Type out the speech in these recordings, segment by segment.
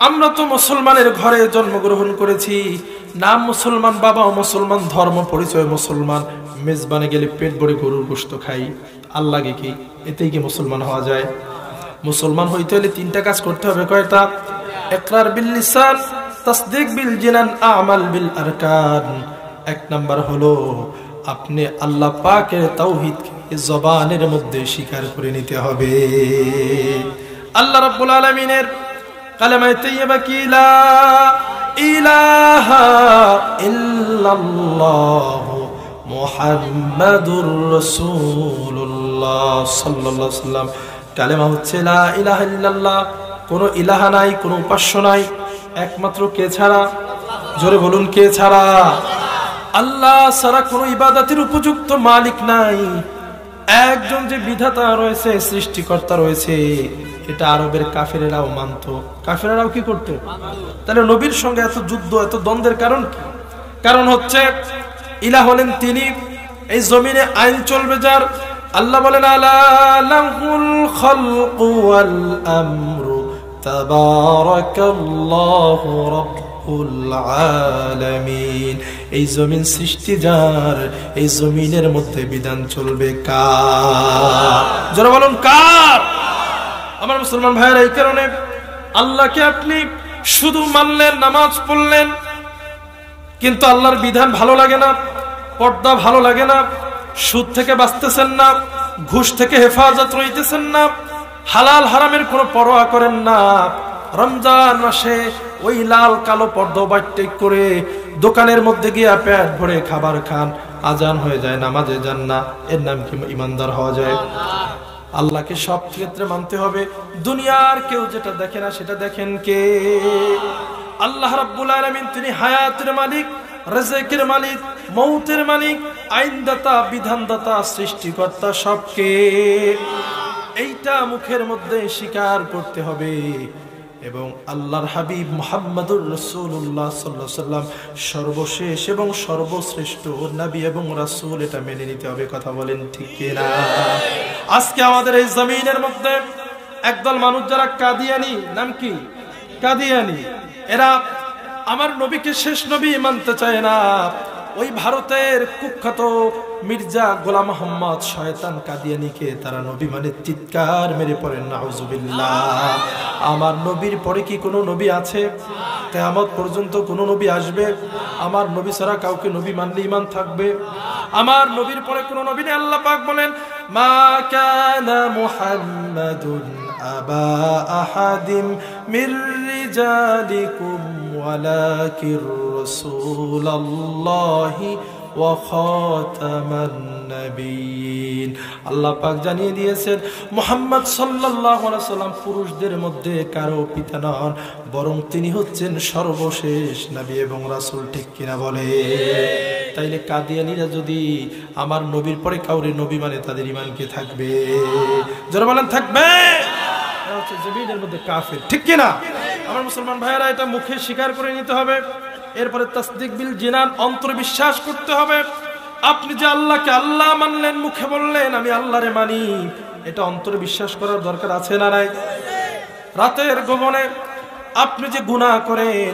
আমরা তো মুসলমানের ঘরে জন্মগ্রহণ করেছি, নাম মুসলমান, বাবাও মুসলমান, ধর্ম পরিচয় মুসলমান, মেজবানে গেলে পেট ভরে গরুর গোশত খাই, আল্লাহ কি এতেই কি মুসলমান হওয়া যায়? মুসলমান হইতে হলে তিনটা কাজ করতে হবে। কয়টা? ইকরার বিল লিসান, তাসদীক বিল জিনান, আমাল বিল আরকান। এক নাম্বার হলো আপনি আল্লাহ পাকের তাওহীদকে জবানের মধ্যে স্বীকার করে নিতে হবে। আল্লাহ রাব্বুল আলামিনের কালেমায়ে তাইয়্যিবা কি লা ইলাহা ইল্লাল্লাহ মুহাম্মাদুর রাসূলুল্লাহ সাল্লাল্লাহু আলাইহি ওয়াসাল্লাম। কালেমা হচ্ছে লা ইলাহা ইল্লাল্লাহ, কোনো ইলাহা নাই, কোনো উপাস্য নাই, একমাত্র কে ছাড়া? জোরে বলুন, কে ছাড়া? আল্লাহ ছাড়া কোনো ইবাদতের উপযুক্ত মালিক নাই। একজন যে বিধাতা রয়েছে, সৃষ্টিকর্তা রয়েছে, এটা আরবের কাফেরেরাও মানত। কাফেরেরাও কি করতে? তাহলে নবীর সঙ্গে এত যুদ্ধ, এত দ্বন্দ্বের কারণ কি? কারণ হচ্ছে ইলাহ হলেন তিনি, এই জমিনে আইন চলবে যার। আল্লাহ বলেন আলা লাহুল খালকু ওয়াল আমরু তাবারাকাল্লাহু রাব্বুল আলামিন। এই জমিন সৃষ্টি যার, এই জমিনের মধ্যে বিধান চলবে কার? যারা বলুন কার? আমার মুসলমান ভাইয়েরা, এই কারণে আল্লাহকে আপনি শুধু মানলেন, নামাজ পড়লেন, কিন্তু আল্লাহর বিধান ভালো লাগে না, পর্দা ভালো লাগে না, সুদ থেকে বাঁচতেছেন না, ঘুষ থেকে হেফাজত রইতেছেন না, হালাল হারামের কোনো পরোয়া করেন না, রমজান মাসে ওই লাল কালো পর্দা বাইটেক করে দোকানের মধ্যে গিয়ে পেট ভরে খাবার খান, আজান হয়ে যায়, নামাজে যান না, এর নাম কি ইমানদার হওয়া যায়? আল্লাহকে সব ক্ষেত্রে মানতে হবে। দুনিয়ার কেউ যেটা দেখে না সেটা দেখেন কে? আল্লাহ রাব্বুল আলামিন, তিনি হায়াতের মালিক, রিজকের মালিক, মৌতের মালিক, আইনদাতা, বিধানদাতা, সৃষ্টিকর্তা, সবকে এইটা মুখের মধ্যে স্বীকার করতে হবে। এবং আল্লাহর হাবিব মুহাম্মদুর রাসূলুল্লাহ সাল্লাল্লাহু আলাইহি ওয়াসাল্লাম সর্বশেষ এবং সর্বশ্রেষ্ঠ নবী এবং রাসূল, এটা মেনে নিতে হবে। কথা বলেন ঠিক কি না? আজকে আমাদের এই জমিনের মধ্যে একদল মানুষ যারা কাদিয়ানি, নাম কি? কাদিয়ানি। এরা আমার নবীকে শেষ নবী মানতে চায় না। ওই ভারতের কুখ্যাত মির্জা গোলাম মোহাম্মদ শয়তান কাদিয়ানিকে তারা নবী মানে চিৎকার মেরে পড়েন নাউজুবিল্লাহ। আমার নবীর পরে কি কোনো নবী আছে? কিয়ামত পর্যন্ত কোনো নবী আসবে? আমার নবী ছাড়া কাউকে নবী মানলে ঈমান থাকবে? আমার নবীর পরে কোনো নবী নেই। আল্লাহ পাক বলেন মা কানা মুহাম্মাদুন আবা আহাদিম মির রিজালিকুম ওয়ালাকির রাসূলুল্লাহি ওয়া খাতামান নবিয়্যিন। আল্লাহ পাক জানিয়ে দিয়েছেন মুহাম্মদ সাল্লাল্লাহু আলাইহি ওয়াসাল্লাম পুরুষদের মধ্যে কারো পিতা নন, বরং তিনি হচ্ছেন সর্বশেষ নবী এবং রাসূল। ঠিক কিনা বলে? তাইলে কাদিয়ানীরা যদি আমার নবীর পরে কাউরে নবী মানে তাদের ঈমান কি থাকবে? যারা বলেন থাকবে, এরা হচ্ছে জমিনের মধ্যে কাফের। ঠিক কিনা? আমার মুসলমান ভাইয়েরা, এটা মুখে স্বীকার করে নিতে হবে। এরপরে তাসদীক বিল জিনান, অন্তরে বিশ্বাস করতে হবে। আপনি যে আল্লাহকে আল্লাহ মানলেন, মুখে বললেন আমি আল্লাহরে মানি, এটা অন্তরে বিশ্বাস করার দরকার আছে না নাই? রাতের গোপনে আপনি যে গুনাহ করেন,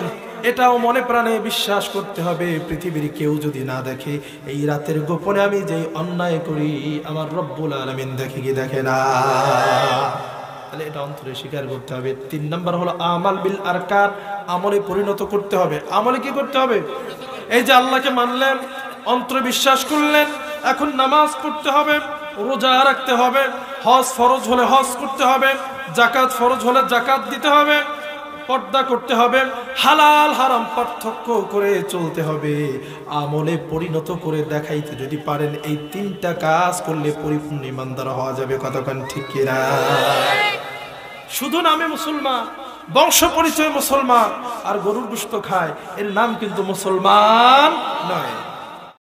এটাও মনে প্রাণে বিশ্বাস করতে হবে। পৃথিবীর কেউ যদি না দেখে, এই রাতের গোপনে আমি যে অন্যায় করি, আমার রব্বুল আলামিন দেখে কি দেখে না? তাহলে এটা অন্তরে স্বীকার করতে হবে। ৩ নাম্বার হলো আমাল বিল আরকান, আমলে পরিণত করতে হবে। আমলে কি করতে হবে? এই যে আল্লাহকে মানলেন, অন্তরে বিশ্বাস করলেন, এখন নামাজ পড়তে হবে, রোজা রাখতে হবে, হজ ফরজ হলে হজ করতে হবে, যাকাত ফরজ হলে যাকাত দিতে হবে, পর্দা করতে হবে, হালাল হারাম পার্থক্য করে চলতে হবে, আমলে পরিণত করে দেখাইতে যদি পারেন, এই 3টা কাজ করলে পরিপূর্ণ ঈমানদার হওয়া যাবে। কতক্ষণ ঠিক কিনা? শুধু নামে মুসলমান, বংশ পরিচয় মুসলমান, আর গরুর গোশত খায়, এর নাম কিন্তু মুসলমান নয়।